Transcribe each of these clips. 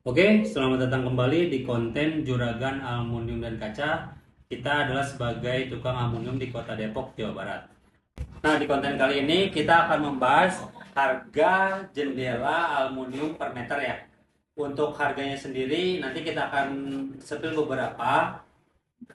Oke, selamat datang kembali di konten Juragan Aluminium dan Kaca. Kita adalah sebagai tukang aluminium di Kota Depok, Jawa Barat. Nah, di konten kali ini kita akan membahas harga jendela aluminium per meter ya. Untuk harganya sendiri nanti kita akan sepil beberapa.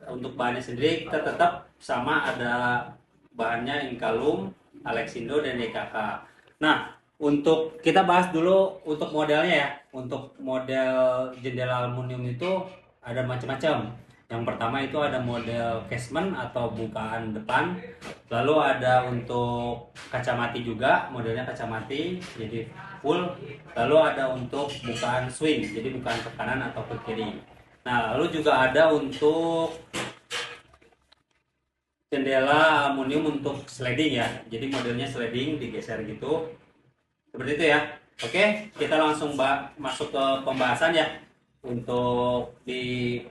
Untuk bahannya sendiri kita tetap sama, ada bahannya Inkalum, Alexindo dan DKK. Nah, untuk kita bahas dulu untuk modelnya ya. Untuk model jendela aluminium itu ada macam-macam. Yang pertama itu ada model casement atau bukaan depan. Lalu ada untuk kacamati juga, modelnya kacamati jadi full. Lalu ada untuk bukaan swing, jadi bukaan ke kanan atau ke kiri. Nah, lalu juga ada untuk jendela aluminium untuk sliding ya. Jadi modelnya sliding digeser gitu. Seperti itu ya. Oke, kita langsung masuk ke pembahasan ya. Untuk di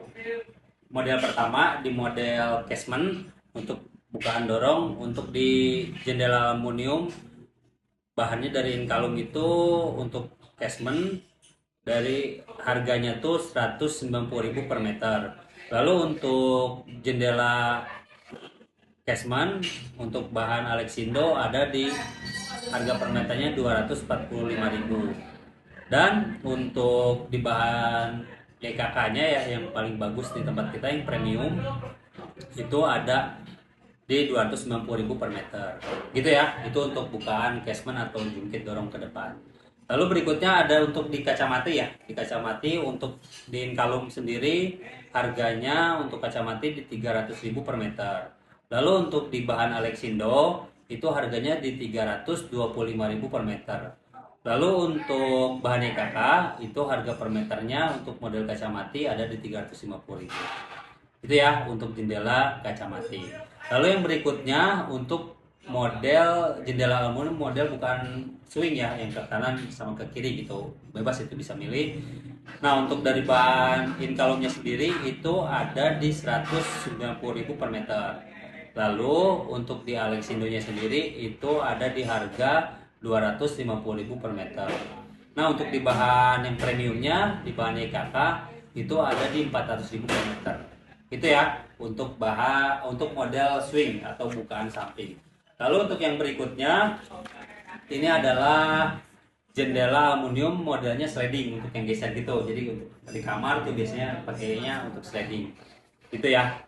model pertama, di model casement untuk bukaan dorong, untuk di jendela aluminium bahannya dari Inkalum itu untuk casement dari harganya tuh 190.000 per meter. Lalu untuk jendela casement untuk bahan Alexindo ada di harga per meternya 245.000. Dan untuk di bahan GKK-nya ya yang paling bagus di tempat kita yang premium itu ada di 290.000 per meter. Gitu ya. Itu untuk bukaan casement atau jungkit dorong ke depan. Lalu berikutnya ada untuk di kacamati ya. Di kacamati untuk di Inkalum sendiri harganya untuk kacamati di 300.000 per meter. Lalu untuk di bahan Alexindo itu harganya di 325.000 per meter. Lalu untuk bahan EKK itu harga per meternya untuk model kacamati ada di 350.000. Itu ya untuk jendela kacamati. Lalu yang berikutnya untuk model jendela aluminium model bukan swing ya, yang ke kanan sama ke kiri gitu. Bebas itu bisa milih. Nah, untuk dari bahan Inkalumnya sendiri itu ada di 190.000 per meter. Lalu untuk di Alexindo-nya sendiri itu ada di harga 250.000 per meter. Nah, untuk di bahan yang premiumnya, di bahan EKK itu ada di 400.000 per meter. Itu ya untuk model swing atau bukaan samping. Lalu untuk yang berikutnya ini adalah jendela aluminium modelnya sliding untuk yang geser gitu. Jadi untuk di kamar tuh biasanya pakainya untuk sliding. Itu ya.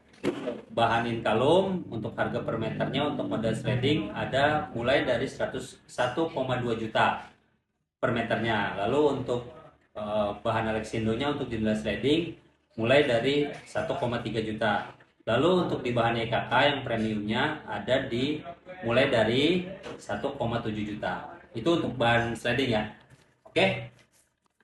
Bahan Inkalum untuk harga per meternya untuk model sliding ada mulai dari 101,2 juta per meternya. Lalu untuk bahan Alexindo-nya untuk jendela sliding mulai dari 1,3 juta. Lalu untuk di bahan EKK yang premiumnya ada di mulai dari 1,7 juta. Itu untuk bahan sliding ya. Oke.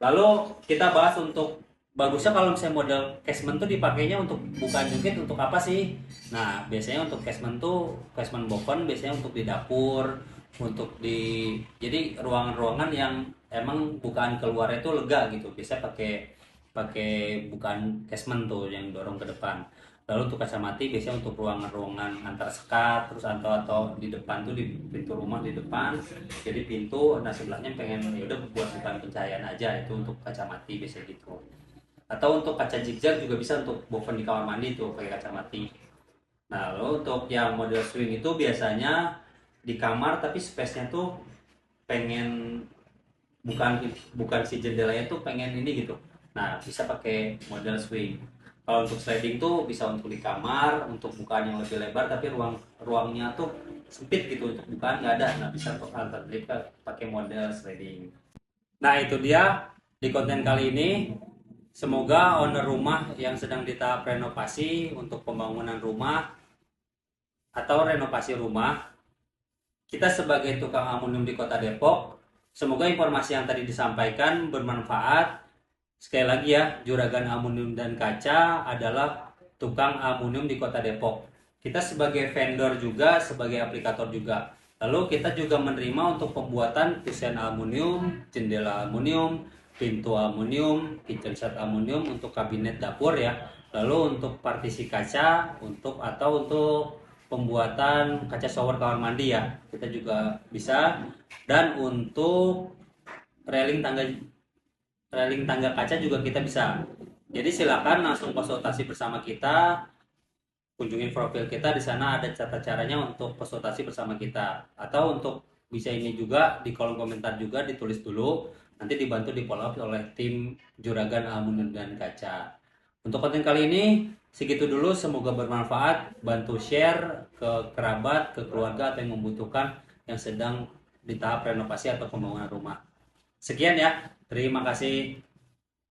Lalu kita bahas untuk bagusnya kalau misalnya model casement tuh dipakainya untuk bukan jungkit untuk apa sih? Nah, biasanya untuk casement tuh casement bokon biasanya untuk di dapur, untuk di jadi ruangan-ruangan yang emang bukan keluarnya tuh lega gitu. Bisa pakai pakai bukan casement tuh yang dorong ke depan. Lalu untuk kacamati biasanya untuk ruangan-ruangan antar sekat, terus atau di depan tuh di pintu rumah di depan. Jadi pintu, nah sebelahnya pengen ya udah buat bukan pencahayaan aja itu untuk kacamati biasanya gitu. Atau untuk kaca zigzag juga bisa untuk boven di kamar mandi tuh pakai kacamati. Nah, lalu untuk yang model swing itu biasanya di kamar tapi space-nya tuh pengen bukan bukan si jendelanya tuh pengen ini gitu. Nah, bisa pakai model swing. Kalau untuk sliding tuh bisa untuk di kamar, untuk bukaan yang lebih lebar tapi ruangnya tuh sempit gitu untuk bukaan nggak ada. Nah, bisa untuk alternatif pakai model sliding. Nah, itu dia di konten kali ini. Semoga owner rumah yang sedang di tahap renovasi untuk pembangunan rumah atau renovasi rumah, kita sebagai tukang aluminium di Kota Depok, semoga informasi yang tadi disampaikan bermanfaat. Sekali lagi ya, Juragan Aluminium dan Kaca adalah tukang aluminium di Kota Depok. Kita sebagai vendor juga, sebagai aplikator juga. Lalu kita juga menerima untuk pembuatan kusen aluminium, jendela aluminium, pintu aluminium, kitchen set aluminium untuk kabinet dapur ya. Lalu untuk partisi kaca, untuk pembuatan kaca shower kamar mandi ya, kita juga bisa. Dan untuk railing tangga railing tangga kaca juga kita bisa. Jadi silakan langsung konsultasi bersama kita, kunjungi profil kita, di sana ada cara caranya untuk konsultasi bersama kita. Atau untuk bisa ini juga di kolom komentar juga ditulis dulu, nanti dibantu di follow up oleh tim Juragan Aluminium dan Kaca. Untuk konten kali ini segitu dulu, semoga bermanfaat, bantu share ke kerabat, ke keluarga atau yang membutuhkan yang sedang di tahap renovasi atau pembangunan rumah. Sekian ya, terima kasih.